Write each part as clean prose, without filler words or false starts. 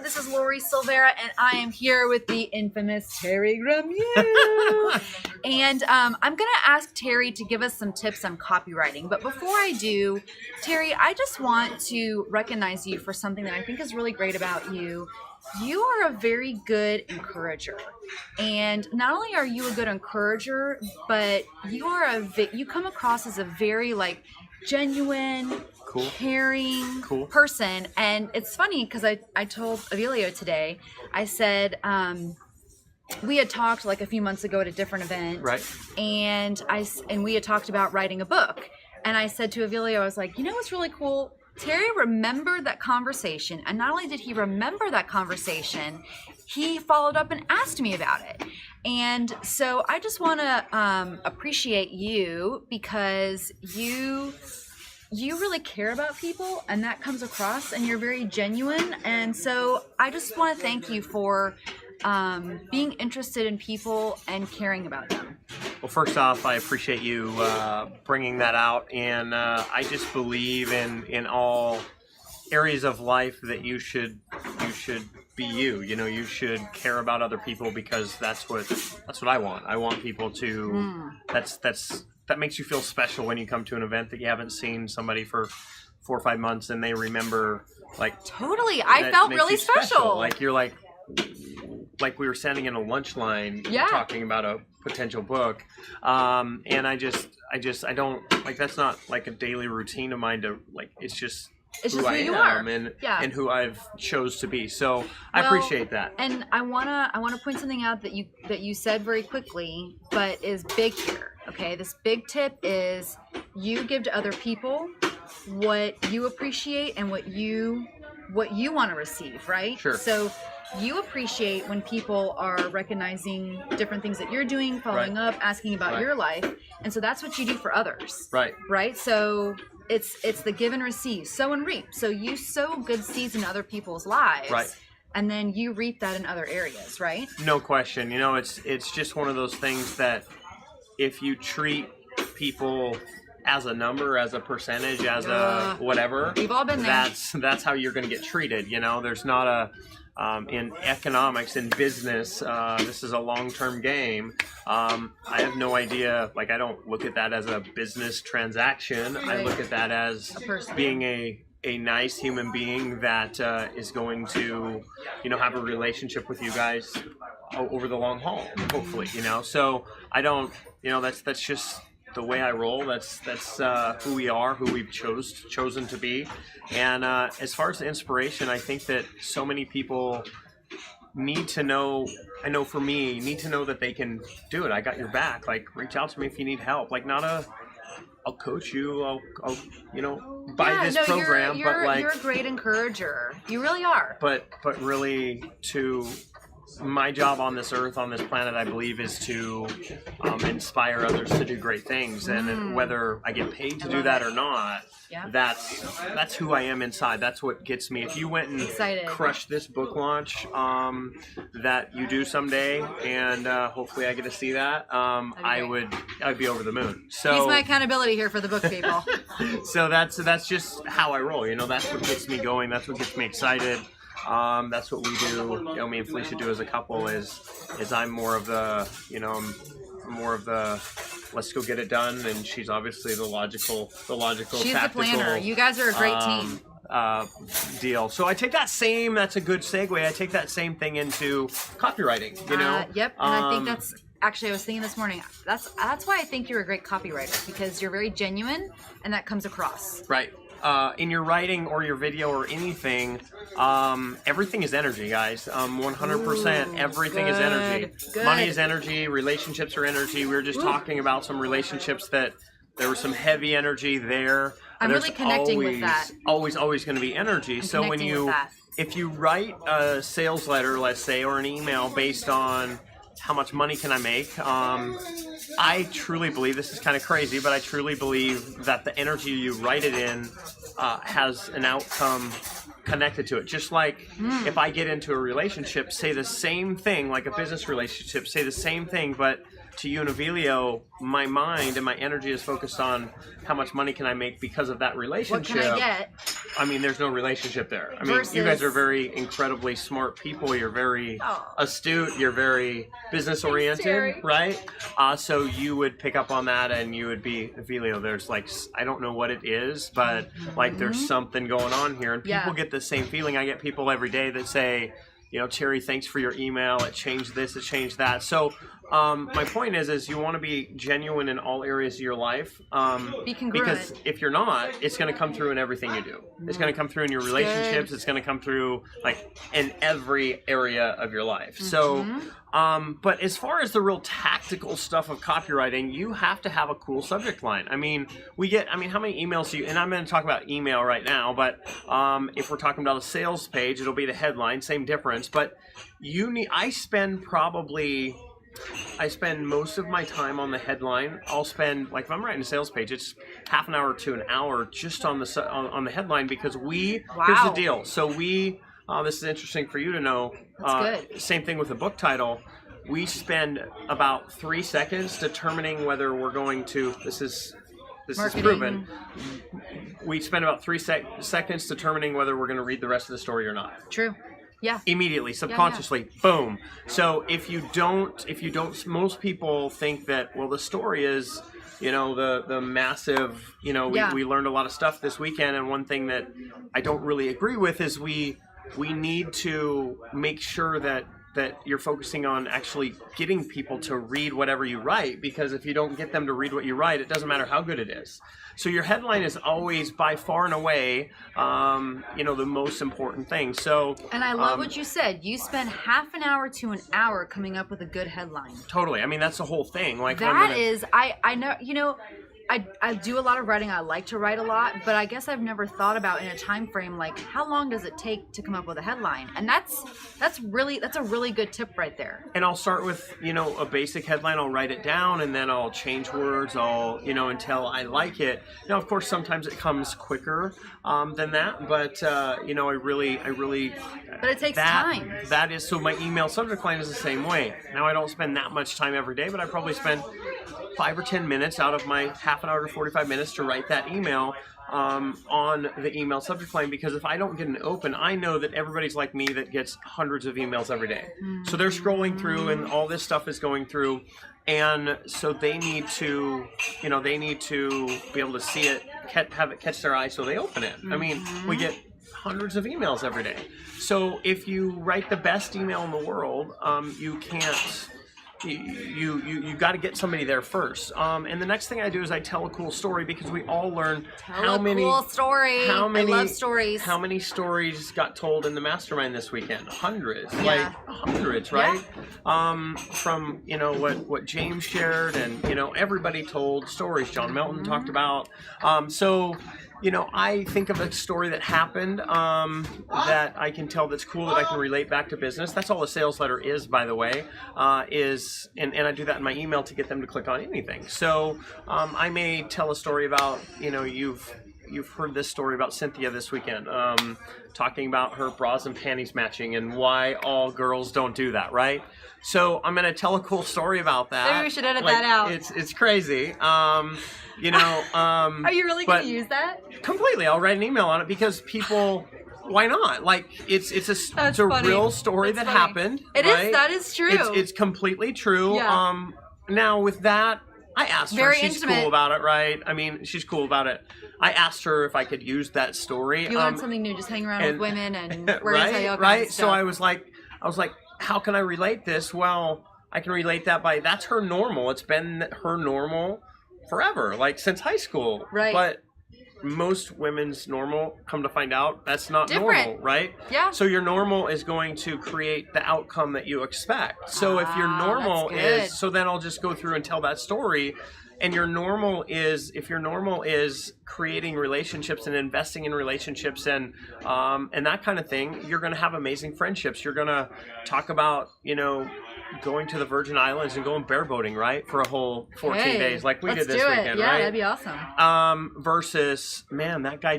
up? This is Lori Silvera, and I am here with the infamous Terry Gremaux. And I'm going to ask Terry to give us some tips on copywriting. But before I do, Terry, I just want to recognize you for something that I think is really great about you. You are a very good encourager. And not only are you a good encourager, but you come across as a very genuine, cool, caring person. And it's funny because I told Avilio today, I said, we had talked a few months ago at a different event, right? And we had talked about writing a book. And I said to Avilio, I was like, you know what's really cool? Terry remembered that conversation, and not only did he remember that conversation, he followed up and asked me about it. And so I just want to appreciate you because you really care about people, and that comes across, and you're very genuine. And so I just want to thank you for being interested in people and caring about them. Well, first off, I appreciate you bringing that out, and I just believe in all areas of life that you should be you. You know, you should care about other people because that's what I want. I want people to that makes you feel special when you come to an event that you haven't seen somebody for 4 or 5 months and they remember totally. I felt really special. Like we were standing in a lunch line talking about a potential book, and I don't that's not like a daily routine of mine to it's just who I am and who I've chose to be. So I appreciate that. And I wanna point something out that you said very quickly, but is big here. Okay, this big tip is you give to other people what you appreciate and what you want to receive, right? Sure. So you appreciate when people are recognizing different things that you're doing, following up, asking about your life. And so that's what you do for others. Right. Right? So it's the give and receive, sow and reap. So you sow good seeds in other people's lives. Right. And then you reap that in other areas, right? No question. You know, it's just one of those things that if you treat people as a number, as a percentage, as a whatever, we've all been there. That's how you're going to get treated. You know, there's not a in economics, in business, this is a long-term game. I have no idea. I don't look at that as a business transaction. Right. I look at that as being a nice human being that is going to, have a relationship with you guys over the long haul, hopefully. So I don't, that's just the way I roll. That's who we are, who we've chosen to be. And as far as the inspiration, I think that so many people need to know, I know for me, need to know that they can do it. I got your back. Reach out to me if you need help. I'll coach you. I'll buy this program. You're a great encourager. You really are. But really, my job on this earth, on this planet, I believe, is to inspire others to do great things. And whether I get paid to do that or not, that's who I am inside. That's what gets me. If you went and crushed this book launch that you do someday, and hopefully I get to see that, I'd be over the moon. So he's my accountability here for the book, people. So that's just how I roll. That's what gets me going. That's what gets me excited. That's what we do. Me and Felicia do as a couple. Is I'm more of the let's go get it done, and she's obviously the logical. She's tactical, the planner. You guys are a great team. Deal. So I take that same. That's a good segue. I take that same thing into copywriting. Yep. And I think that's actually. I was thinking this morning. That's why I think you're a great copywriter, because you're very genuine, and that comes across. Right. In your writing or your video or anything, everything is energy, guys. 100%. Everything is energy. Good. Money is energy. Relationships are energy. We were just talking about some relationships that there was some heavy energy there. I'm really connecting with that. Always going to be energy. So if you write a sales letter, let's say, or an email based on how much money can I make? I truly believe, this is kind of crazy, but I truly believe that the energy you write it in has an outcome connected to it. Just like if I get into a relationship, say the same thing, like a business relationship, say the same thing, but to you and Avilio, my mind and my energy is focused on how much money can I make because of that relationship. What can I get? I mean, there's no relationship there. I mean, you guys are very incredibly smart people. You're very astute. You're very business oriented, right? So you would pick up on that, and you would be, Avilio, there's like, I don't know what it is, but like there's something going on here. And people get the same feeling. I get people every day that say, you know, Terry, thanks for your email. It changed this, it changed that. So my point is you want to be genuine in all areas of your life. Be congruent. Because if you're not, it's going to come through in everything you do. It's going to come through in your relationships. It's going to come through like in every area of your life. So, but as far as the real tactical stuff of copywriting, you have to have a cool subject line. I mean, how many emails do you, and I'm going to talk about email right now, but if we're talking about a sales page, it'll be the headline, same difference. But I spend most of my time on the headline. I'll spend, like if I'm writing a sales page, it's half an hour to an hour just on the headline because here's the deal. So this is interesting for you to know. That's good. Same thing with the book title. We spend about 3 seconds determining whether we're going to, this is proven. We spend about 3 seconds determining whether we're going to read the rest of the story or not. True. Yeah. Immediately, subconsciously, boom. So if you don't, most people think that, well, the story is, you know, the massive, you know, we learned a lot of stuff this weekend, and one thing that I don't really agree with is we need to make sure that you're focusing on actually getting people to read whatever you write, because if you don't get them to read what you write, it doesn't matter how good it is. So your headline is always by far and away, the most important thing. So, and I love what you said. You spend half an hour to an hour coming up with a good headline. Totally. I mean, that's the whole thing. Like I know, you know, I do a lot of writing. I like to write a lot, but I guess I've never thought about in a time frame like how long does it take to come up with a headline? And that's a really good tip right there. And I'll start with, you know, a basic headline. I'll write it down, and then I'll change words. Until I like it. Now, of course, sometimes it comes quicker than that, but I really. But it takes time. That is so. My email subject line is the same way. Now, I don't spend that much time every day, but I probably spend 5 or 10 minutes out of my half an hour to 45 minutes to write that email on the email subject line, because if I don't get an open, I know that everybody's like me that gets hundreds of emails every day. So they're scrolling through and all this stuff is going through, and so they need to be able to see it, have it catch their eye so they open it. I mean, we get hundreds of emails every day. So if you write the best email in the world, you can't. You got to get somebody there first. And the next thing I do is I tell a cool story, because we all learn I love stories. How many stories got told in the mastermind this weekend? Hundreds, hundreds, right? Yeah. From what James shared, and everybody told stories. John Melton talked about. I think of a story that happened that I can tell that's cool, that I can relate back to business. That's all a sales letter is, by the way, and I do that in my email to get them to click on anything. So I may tell a story about, you've heard this story about Cynthia this weekend, talking about her bras and panties matching and why all girls don't do that, right? So I'm going to tell a cool story about that. Maybe we should edit that out. It's crazy. Are you really going to use that? Completely. I'll write an email on it, because people, why not? Like, it's a real story that happened. It right? is. That is true. It's completely true. Yeah. Now with that, I asked her. She's intimate. cool about it, right? I mean, she's cool about it. I asked her if I could use that story. You learn something new, just hang around with women and right. So I was like, how can I relate this? Well, I can relate that by, that's her normal. It's been her normal forever, like since high school. Right. But most women's normal, come to find out, that's not different. Normal, right? Yeah. So your normal is going to create the outcome that you expect. So if your normal is, so then I'll just go through and tell that story. And your normal is, if your normal is creating relationships and investing in relationships and that kind of thing, you're going to have amazing friendships. You're going to talk about, going to the Virgin Islands and going bareboating, right, for a whole 14 Hey, days like we let's did this do it. weekend, Yeah, right? that'd be awesome. Versus, man, that guy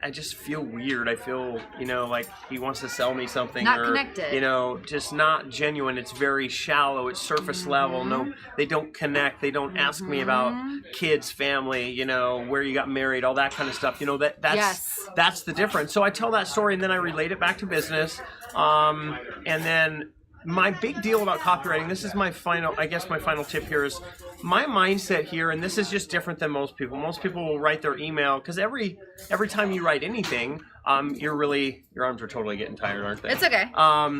I just feel weird. I feel, like he wants to sell me something. Not or, connected. Just not genuine. It's very shallow. It's surface level. No, they don't connect. They don't ask me about kids, family, where you got married, all that kind of stuff. That's the difference. So I tell that story and then I relate it back to business. And then my big deal about copywriting, this is my final tip here, is my mindset here, and this is just different than most people. Most people will write their email, because every time you write anything, your arms are totally getting tired, aren't they? It's okay.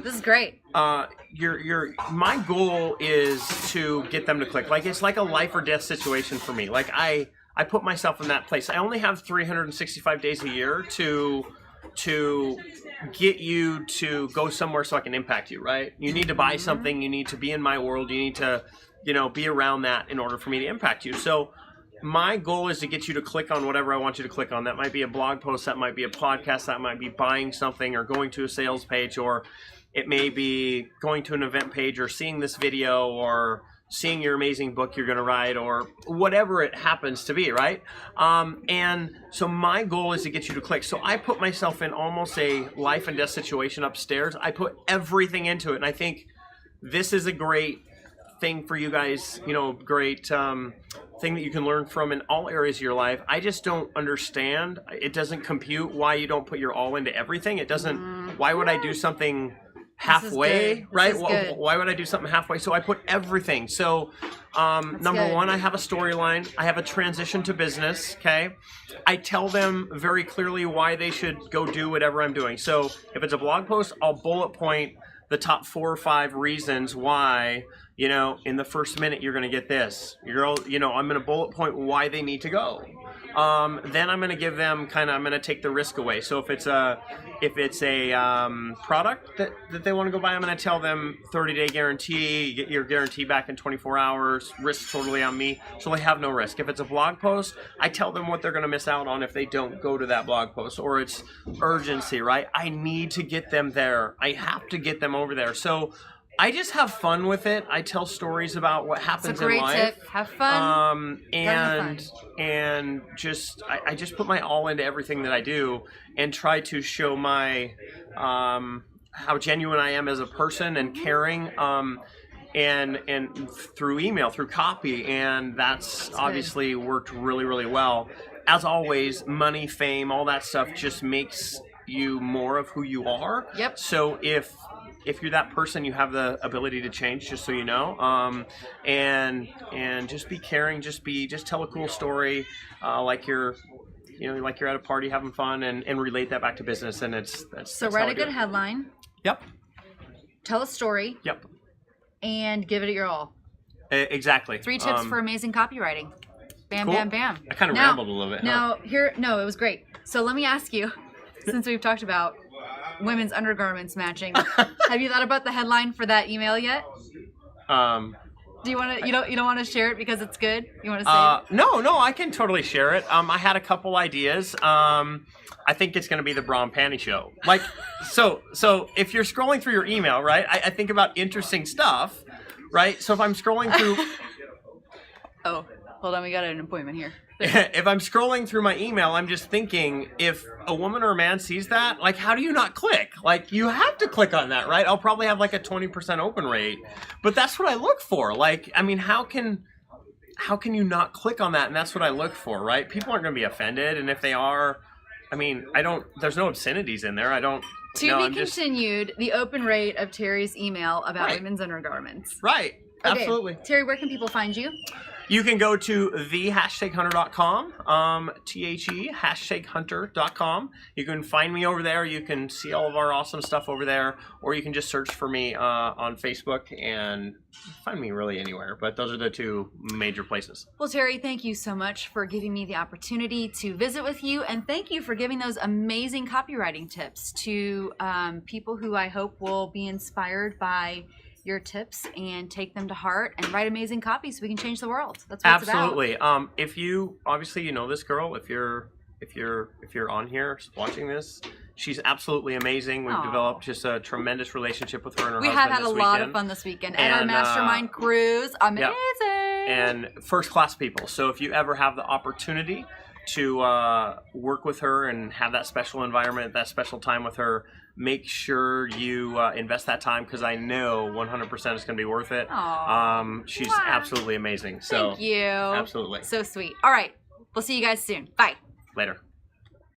This is great. My goal is to get them to click. Like, it's like a life or death situation for me. Like, I put myself in that place. I only have 365 days a year to get you to go somewhere so I can impact you, right? You need to buy something. You need to be in my world. You need to, be around that in order for me to impact you. So my goal is to get you to click on whatever I want you to click on. That might be a blog post. That might be a podcast. That might be buying something or going to a sales page, or it may be going to an event page or seeing this video or seeing your amazing book you're going to write, or whatever it happens to be, right? And so my goal is to get you to click. So I put myself in almost a life and death situation upstairs. I put everything into it. And I think this is a great thing for you guys, great thing that you can learn from in all areas of your life. I just don't understand. It doesn't compute why you don't put your all into everything. It doesn't, why would I do something halfway, right? Why would I do something halfway? So I put everything. So number one, I have a storyline. I have a transition to business, okay? I tell them very clearly why they should go do whatever I'm doing. So if it's a blog post, I'll bullet point the top 4 or 5 reasons why, in the first minute you're going to get this. I'm going to bullet point why they need to go. Then I'm going to give them I'm going to take the risk away. So if it's a product that they want to go buy, I'm going to tell them 30-day guarantee, you get your guarantee back in 24 hours, risk totally on me, so they have no risk. If it's a blog post, I tell them what they're going to miss out on if they don't go to that blog post, or it's urgency, right? I need to get them there. I have to get them over there. So I just have fun with it. I tell stories about what happens in life. It's a great tip. Have fun. And just I just put my all into everything that I do, and try to show my how genuine I am as a person and caring. And through email, through copy, and that's obviously worked really, really well. As always, money, fame, all that stuff just makes you more of who you are. Yep. So if you're that person, you have the ability to change, just so you know. And just be caring, just tell a cool story, like you're at a party having fun, and relate that back to business. And that's write a good headline. Yep. Tell a story. Yep. And give it your all. Exactly. 3 tips for amazing copywriting. Bam, cool. bam, bam. I kind of rambled a little bit. It was great. So let me ask you, since we've talked about women's undergarments matching, have you thought about the headline for that email yet? Do you want to? You don't want to share it because it's good? You want to say it? No, I can totally share it. I had a couple ideas. I think it's going to be the bra and panty show. Like, so if you're scrolling through your email, right? I think about interesting stuff, right? So if I'm scrolling through. Oh, hold on, we got an appointment here. If I'm scrolling through my email, I'm just thinking, if a woman or a man sees that, like, how do you not click? Like, you have to click on that, right? I'll probably have like a 20% open rate, but that's what I look for. Like, I mean, how can you not click on that? And that's what I look for, right? People aren't going to be offended, and if they are, I mean, there's no obscenities in there. Continued, the open rate of Terry's email about women's undergarments. Right. Okay. Absolutely. Terry, where can people find you? You can go to the#hunter.com, #hunter.com. You can find me over there. You can see all of our awesome stuff over there, or you can just search for me on Facebook and find me really anywhere. But those are the 2 major places. Well, Terry, thank you so much for giving me the opportunity to visit with you, and thank you for giving those amazing copywriting tips to people who I hope will be inspired by your tips and take them to heart and write amazing copy so we can change the world. That's what Absolutely. it's about. If you obviously this girl, if you're on here watching this, she's absolutely amazing. We've Aw. developed just a tremendous relationship with her and her We husband have had a this lot of weekend. fun this weekend. And our And, mastermind cruise, amazing. And first class people. So if you ever have the opportunity to work with her and have that special environment, that special time with her, make sure you invest that time, because I know 100% it's going to be worth it. Aw. She's Wow. absolutely amazing. So Thank you. absolutely. So sweet. All right. We'll see you guys soon. Bye. Later.